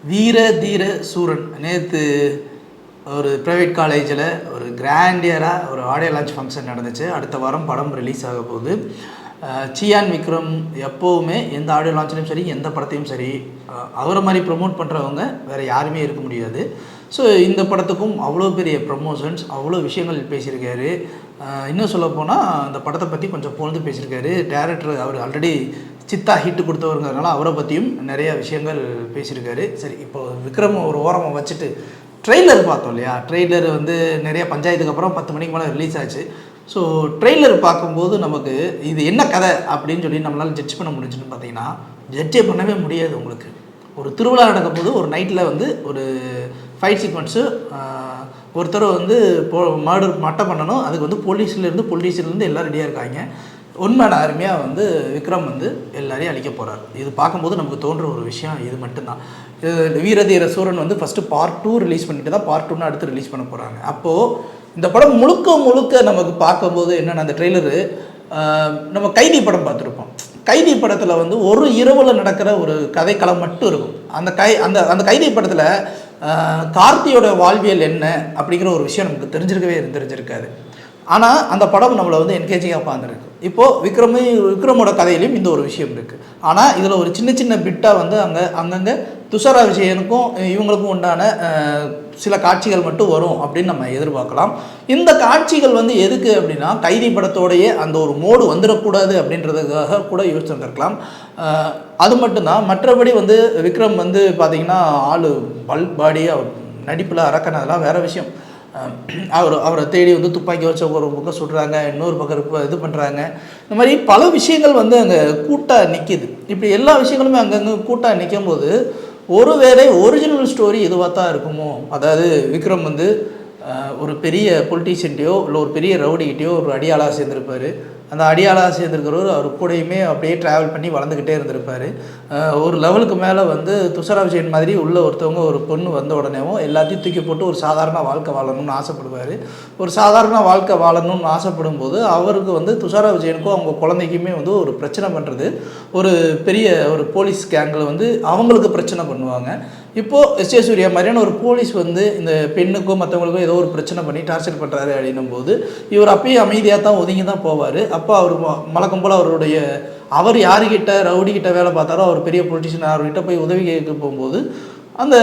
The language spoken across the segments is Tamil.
வீர தீர சூரன் நேற்று ஒரு ப்ரைவேட் காலேஜில் ஒரு கிராண்டியராக ஒரு ஆடியோ லான்ச் ஃபங்க்ஷன் நடந்துச்சு. அடுத்த வாரம் படம் ரிலீஸ் ஆக போகுது. சியான் விக்ரம் எப்போவுமே எந்த ஆடியோ லான்ச்லையும் சரி, எந்த படத்தையும் சரி, அவரை மாதிரி ப்ரொமோட் பண்ணுறவங்க வேறு யாருமே இருக்க முடியாது. ஸோ இந்த படத்துக்கும் அவ்வளோ பெரிய ப்ரமோஷன்ஸ், அவ்வளோ விஷயங்கள் பேசியிருக்காரு. இன்னும் சொல்லப்போனால் அந்த படத்தை பற்றி கொஞ்சம் பொழுது பேசியிருக்காரு. டேரக்டர் அவர் ஆல்ரெடி சித்தா ஹிட்டு கொடுத்தவருங்கிறதுனால அவரை பற்றியும் நிறைய விஷயங்கள் பேசியிருக்காரு. சரி, இப்போ விக்ரம் ஒரு ஓரமாக வச்சுட்டு ட்ரெய்லர் பார்த்தோம் இல்லையா? ட்ரெய்லர் வந்து நிறைய பஞ்சாயத்துக்கு அப்புறம் 10 மணிக்கு மேலே ரிலீஸ் ஆச்சு. ஸோ ட்ரெய்லர் பார்க்கும்போது நமக்கு இது என்ன கதை அப்படின்னு சொல்லி நம்மளால் ஜட்ஜ் பண்ண முடிஞ்சுன்னு பார்த்தீங்கன்னா, ஜட்ஜே பண்ணவே முடியாது. உங்களுக்கு ஒரு திருவிழா நடக்கும் போது ஒரு நைட்டில் வந்து ஒரு ஃபைட் சீக்வன்ஸு, ஒருத்தர் வந்து மர்டர் மட்டை பண்ணணும். அதுக்கு வந்து போலீஸ்லேருந்து எல்லாம் ரெடியாக இருக்காங்க. உண்மையான அருமையாக வந்து விக்ரம் வந்து எல்லாரையும் அழிக்க போகிறார். இது பார்க்கும்போது நமக்கு தோன்ற ஒரு விஷயம் இது மட்டும்தான். வீரதீர சூரன் வந்து ஃபஸ்ட்டு பார்ட் 2 ரிலீஸ் பண்ணிட்டு தான் பார்ட் 2 அடுத்து ரிலீஸ் பண்ண போகிறாங்க. அப்போது இந்த படம் முழுக்க நமக்கு பார்க்கும்போது என்னென்ன, அந்த ட்ரெய்லரு நம்ம கைதி படம் பார்த்துருப்போம். கைதி படத்தில் வந்து ஒரு இரவில் நடக்கிற ஒரு கதைக்களம் மட்டும் இருக்கும். அந்த கைதி படத்தில் கார்த்தியோட வாழ்வியல் என்ன அப்படிங்கிற ஒரு விஷயம் நமக்கு தெரிஞ்சிருக்காது. ஆனால் அந்த படம் நம்மளை வந்து என்கேஜிங்காக பார்த்துருக்கு. இப்போது விக்ரமோட கதையிலையும் இந்த ஒரு விஷயம் இருக்குது. ஆனால் இதில் ஒரு சின்ன பிட்டாக வந்து அங்கங்கே துஷாரா விஜயனுக்கும் இவங்களுக்கும் உண்டான சில காட்சிகள் மட்டும் வரும் அப்படின்னு நம்ம எதிர்பார்க்கலாம். இந்த காட்சிகள் வந்து எதுக்கு அப்படின்னா, கைதி படத்தோடையே அந்த ஒரு மோடு வந்துடக்கூடாது அப்படின்றதுக்காக கூட யோசிச்சுருக்கலாம். அது மட்டும்தான். மற்றபடி வந்து விக்ரம் வந்து பார்த்திங்கன்னா ஆள் பல்க் பாடி, அவர் நடிப்பில் அரக்கனதெல்லாம் வேறு விஷயம். அவரை தேடி வந்து துப்பாக்கி வச்ச ஒரு பக்கம் சுடுறாங்க, இன்னொரு பக்கம் இது பண்ணுறாங்க. இந்த மாதிரி பல விஷயங்கள் வந்து அங்கே கூட்டாக நிற்கிது. இப்படி எல்லா விஷயங்களுமே அங்கங்கே கூட்டாக நிற்கும் போது ஒருவேளை ஒரிஜினல் ஸ்டோரி இதுவாக தான் இருக்குமோ, அதாவது விக்ரம் வந்து ஒரு பெரிய பொலிட்டீஷியன்ட்டையோ இல்லை ஒரு பெரிய ரவுடிகிட்டையோ ஒரு அடியாளாக சேர்ந்துருப்பார். அந்த அடியாளாக சேர்ந்துருக்கிறவர் அவர் கூடயுமே அப்படியே ட்ராவல் பண்ணி வளர்ந்துக்கிட்டே இருந்திருப்பார். ஒரு லெவலுக்கு மேலே வந்து துஷாரா விஜயன் மாதிரி உள்ள ஒருத்தவங்க ஒரு பொண்ணு வந்த உடனேவும் எல்லாத்தையும் தூக்கி போட்டு ஒரு சாதாரண வாழ்க்கை வாழணும்னு ஆசைப்படுவார். ஒரு சாதாரண வாழ்க்கை வாழணும்னு ஆசைப்படும் போது அவருக்கு வந்து துஷாரா விஜயனுக்கும் அவங்க குழந்தைக்குமே வந்து ஒரு பிரச்சனை பண்ணுறது, ஒரு பெரிய ஒரு போலீஸ் கேங்கில் வந்து அவங்களுக்கு பிரச்சனை பண்ணுவாங்க. இப்போது எஸ். சூர்யா மாதிரியான ஒரு போலீஸ் வந்து இந்த பெண்ணுக்கும் மற்றவங்களுக்கும் ஏதோ ஒரு பிரச்சனை பண்ணி டார்ச்சர் பண்ணுறாரு அப்படின்னும் போது இவர் அப்பயும் அமைதியாக தான் ஒதுங்கி தான் போவார். அப்போ அவர் வழக்கம் போல் அவர் யாருக்கிட்ட ரவுடிக்கிட்ட வேலை பார்த்தாரோ, அவர் பெரிய பொலிட்டிஷியன், அவர்கிட்ட போய் உதவி கேட்க போகும்போது அந்த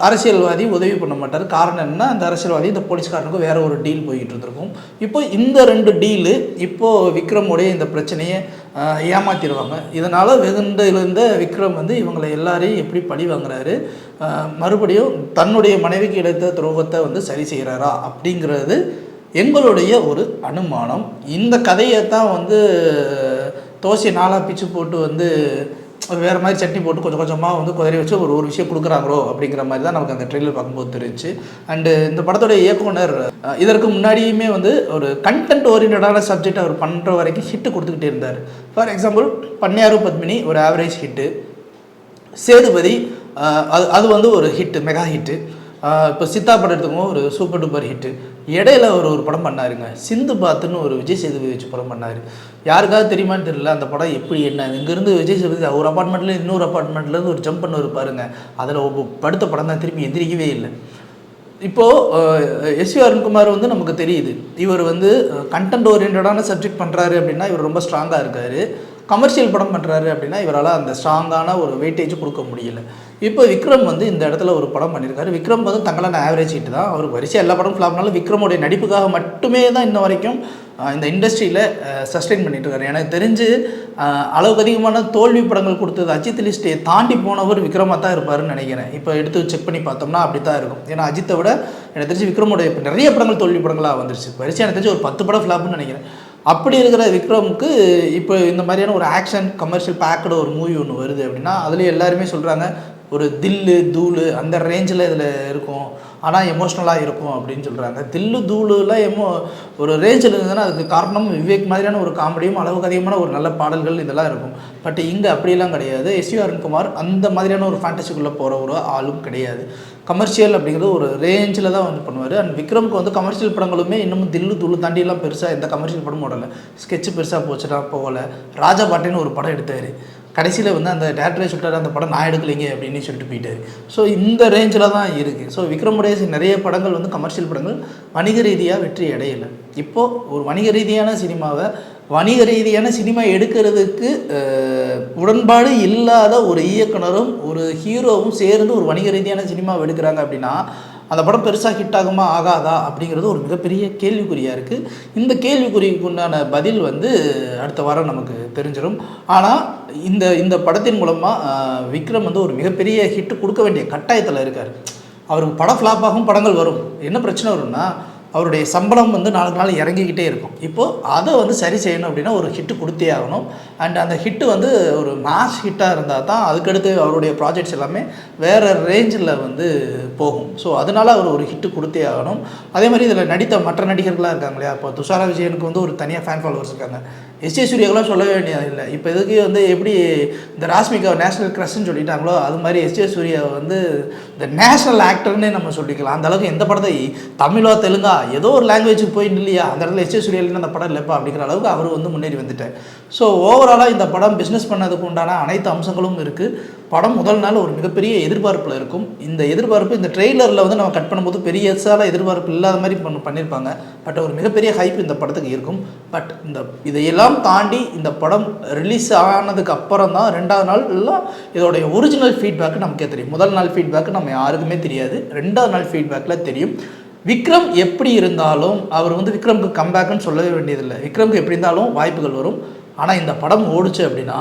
அரசியல்வாதி உதவி பண்ண மாட்டார். காரணம் என்ன, அந்த அரசியல்வாதி இந்த போலீஸ்காரனுக்கும் வேறு ஒரு டீல் போய்கிட்டு இருந்திருக்கும். இப்போ இந்த 2 டீலு இப்போது விக்ரமுடைய இந்த பிரச்சனையை ஏமாற்றிடுவாங்க. இதனால் வெகுண்டிருந்த விக்ரம் வந்து இவங்களை எல்லாரையும் எப்படி பழி வாங்குறாரு, மறுபடியும் தன்னுடைய மனைவிக்கு கிடைத்த துரோகத்தை வந்து சரி செய்கிறாரா அப்படிங்கிறது எங்களுடைய ஒரு அனுமானம். இந்த கதையை தான் வந்து தோசை 4 பிச்சு போட்டு வந்து வேறு மாதிரி சட்னி போட்டு கொஞ்சம் கொஞ்சமாக வந்து குதிரை வச்சு ஒரு விஷயம் கொடுக்குறாங்களோ அப்படிங்கிற மாதிரி தான் நமக்கு அந்த ட்ரெய்லர் பார்க்கும்போது தெரிஞ்சு. அண்டு இந்த படத்தோட இயக்குனர் இதற்கு முன்னாடியுமே வந்து ஒரு கண்டென்ட் ஓரியன்டான சப்ஜெக்ட் அவர் பண்ணுற வரைக்கும் ஹிட்டு கொடுத்துக்கிட்டே இருந்தார். ஃபார் எக்ஸாம்பிள் பன்னியாரு பத்மினி ஒரு ஆவரேஜ் ஹிட்டு, சேதுபதி அது வந்து ஒரு ஹிட்டு, மெகா ஹிட்டு. இப்போ சித்தா படம் எடுத்துக்கோங்க, ஒரு சூப்பர் டூப்பர் ஹிட்டு. இடையில ஒரு படம் பண்ணாருங்க, சிந்து பாத்துன்னு ஒரு விஜய் சேதுபதி வச்சு படம் பண்ணார். யாருக்காவது தெரியுமான்னு தெரியல அந்த படம் எப்படி என்ன. இங்கேருந்து விஜய் சேதுபதி ஒரு அப்பார்ட்மெண்ட்லேருந்து இன்னொரு அப்பார்ட்மெண்ட்லேருந்து ஒரு ஜம்ப் பண்ண பாருங்க, அதில் படுத்த படம் தான், திரும்பி எந்திரிக்கவே இல்லை. இப்போது எஸ். அருண்குமார் வந்து நமக்கு தெரியுது, இவர் வந்து கண்டென்ட் ஓரியன்டான சப்ஜெக்ட் பண்ணுறாரு அப்படின்னா இவர் ரொம்ப ஸ்ட்ராங்காக இருக்கார். கமர்ஷியல் படம் பண்ணுறாரு அப்படின்னா இவரால் அந்த ஸ்ட்ராங்கான ஒரு வெயிட்டேஜ் கொடுக்க முடியல. இப்போ விக்ரம் வந்து இந்த இடத்துல ஒரு படம் பண்ணியிருக்காரு. விக்ரம் வந்து தங்களான ஆவரேஜ் ஹிட் தான். அவர் வரிசையாக எல்லா படம் ஃப்ளாப்னாலும் விக்ரமுடைய நடிப்புக்காக மட்டுமே தான் இன்ன வரைக்கும் இந்த இண்டஸ்ட்ரியில் சஸ்டெயின் பண்ணிட்டு இருக்காரு. எனக்கு தெரிஞ்சு அளவுக்கு அதிகமான தோல்வி படங்கள் கொடுத்தது அஜித் லிஸ்ட்டை தாண்டி போனவர் விக்ரமாக தான் இருப்பாருன்னு நினைக்கிறேன். இப்போ எடுத்து செக் பண்ணி பார்த்தோம்னா அப்படி தான் இருக்கும். ஏன்னா அஜித்தை விட எனக்கு தெரிஞ்சு விக்ரமுடைய இப்போ நிறைய படங்கள் தோல்வி படங்களாக வந்துருச்சு. வரிசையாக எனக்கு தெரிஞ்சு ஒரு 10 படம் ஃப்ளாப்னு நினைக்கிறேன். அப்படி இருக்கிற விக்ரமுக்கு இப்போ இந்த மாதிரியான ஒரு ஆக்ஷன் கமர்ஷியல் பேக்கடு ஒரு மூவி ஒன்று வருது அப்படின்னா அதுலேயும் எல்லாருமே சொல்கிறாங்க ஒரு தில்லு தூளு அந்த ரேஞ்சில் இதில் இருக்கும், ஆனால் எமோஷ்னலாக இருக்கும் அப்படின்னு சொல்கிறாங்க. தில்லு தூளுலாம் ஒரு ரேஞ்சில் இருந்ததுன்னா அதுக்கு காரணம் விவேக் மாதிரியான ஒரு காமெடியும் அளவுக்கு அதிகமான ஒரு நல்ல பாடல்கள் இதெல்லாம் இருக்கும். பட் இங்கே அப்படிலாம் கிடையாது. எஸ். அருண்குமார் அந்த மாதிரியான ஒரு ஃபேண்டசிக்குள்ளே போகிற ஒரு ஆளும் கிடையாது. கமர்ஷியல் அப்படிங்கிறது ஒரு ரேஞ்சில் தான் வந்து பண்ணுவார். அண்ட் விக்ரமுக்கு வந்து கமர்ஷியல் படங்களுமே இன்னமும் தில்லு தூளு தாண்டியெல்லாம் பெருசாக எந்த கமர்ஷியல் படமும் ஓடலை. ஸ்கெட்சு பெருசாக போச்சுன்னா போகலை. ராஜா பாட்டின்னு ஒரு படம் எடுத்தார், கடைசியில் வந்து அந்த டேரக்டரே சொல்லிட்டாரு அந்த படம் நான் எடுக்கலைங்க அப்படின்னு சொல்லிட்டு போயிட்டாரு. ஸோ இந்த ரேஞ்சில் தான் இருக்குது. ஸோ விக்ரமுடைய நிறைய படங்கள் வந்து கமர்ஷியல் படங்கள் வணிக ரீதியாக வெற்றி அடையலை. இப்போது ஒரு வணிக ரீதியான சினிமாவை வணிக ரீதியான சினிமா எடுக்கிறதுக்கு உடன்பாடு இல்லாத ஒரு இயக்குனரும் ஒரு ஹீரோவும் சேர்ந்து ஒரு வணிக ரீதியான சினிமாவை எடுக்கிறாங்க அப்படின்னா அந்த படம் பெருசாக ஹிட் ஆகுமா ஆகாதா அப்படிங்கிறது ஒரு மிகப்பெரிய கேள்விக்குறியாக இருக்குது. இந்த கேள்விக்குறிக்கு உண்டான பதில் வந்து அடுத்த வாரம் நமக்கு தெரிஞ்சிடும். ஆனால் இந்த படத்தின் மூலமாக விக்ரம் வந்து ஒரு மிகப்பெரிய ஹிட்டு கொடுக்க வேண்டிய கட்டாயத்தில் இருக்கார். அவருக்கு படம் ஃப்ளாப்பாகும், படங்கள் வரும். என்ன பிரச்சனை வரும்னா அவருடைய சம்பளம் வந்து நாளுக்கு நாள் இறங்கிக்கிட்டே இருக்கும். இப்போது அதை வந்து சரி செய்யணும் அப்படின்னா ஒரு ஹிட்டு கொடுத்தே ஆகணும். அண்ட் அந்த ஹிட்டு வந்து ஒரு மாஸ் ஹிட்டாக இருந்தால் தான் அதுக்கடுத்து அவருடைய ப்ராஜெக்ட்ஸ் எல்லாமே வேறு ரேஞ்சில் வந்து போகும். ஸோ அதனால் அவர் ஒரு ஹிட்டு கொடுத்தே ஆகணும். அதே மாதிரி இதில் நடித்த மற்ற நடிகர்களாக இருக்காங்க இல்லையா, இப்போ துஷாரா விஜயனுக்கு வந்து ஒரு தனியாக ஃபேன் ஃபாலோவர்ஸ் இருக்காங்க. எஸ்ஜே சூர்யாக்கெல்லாம் சொல்ல வேண்டியது இல்லை. இப்போ இதுக்கு வந்து எப்படி இந்த ராஷ்மிகா நேஷனல் க்ரஷ்ன்னு சொல்லிட்டாங்களோ அது மாதிரி எஸ்ஜே சூர்யாவை வந்து இந்த நேஷனல் ஆக்டர்னே நம்ம சொல்லிக்கலாம். அந்தளவுக்கு எந்த படத்தை தமிழோ தெலுங்கா ஏதோ ஒரு லாங்குவேஜுக்கு போயிட்டு இல்லையா அந்த இடத்துல எஸ்ஜே சூர்யா இல்லைன்னா அந்த படம் இல்லைப்பா அப்படிங்கிற அளவுக்கு அவர் வந்து முன்னேறி வந்துட்டார். ஸோ ஓவராலாக இந்த படம் பிஸ்னஸ் பண்ணதுக்கு உண்டான அனைத்து அம்சங்களும் இருக்குது. படம் முதல் நாள் ஒரு மிகப்பெரிய எதிர்பார்ப்பில் இருக்கும். இந்த எதிர்பார்ப்பு இந்த ட்ரெய்லரில் வந்து நம்ம கட் பண்ணும்போது பெரிய எதிர்பார்ப்பு இல்லாத மாதிரி பண்ணியிருப்பாங்க. பட் ஒரு மிகப்பெரிய ஹைப் இந்த படத்துக்கு இருக்கும். பட் இதையெல்லாம் தாண்டி இந்த படம் ரிலீஸ் ஆனதுக்கு அப்புறம் தான் 2வது நாள் எல்லாம் இதோடைய ஒரிஜினல் ஃபீட்பேக்கு நமக்கே தெரியும். முதல் நாள் ஃபீட்பேக்கு நம்ம யாருக்குமே தெரியாது. 2வது நாள் ஃபீட்பேக்கில் தெரியும். விக்ரம் எப்படி இருந்தாலும் அவர் வந்து விக்ரமுக்கு கம்பேக்குன்னு சொல்லவே வேண்டியதில்லை. விக்ரமுக்கு எப்படி இருந்தாலும் வாய்ப்புகள் வரும். ஆனால் இந்த படம் ஓடிச்சு அப்படின்னா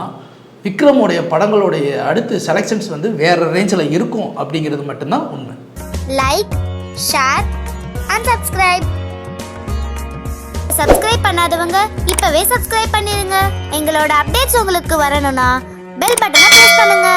விக்ரமுடைய படங்களுடைய அடுத்து செலெக்ஷன்ஸ் வந்து வேறு ரேஞ்சில் இருக்கும் அப்படிங்கிறது மட்டும்தான் உண்மை. லைக், ஷேர் அண்ட் சப்ஸ்கிரைப் பண்ணாதவங்க இப்பவே சப்ஸ்கிரைப் பண்ணிருங்க. எங்களோட அப்டேட்ஸ் உங்களுக்கு வரணும்னா பெல் பட்டனை பிரஸ் பண்ணுங்க.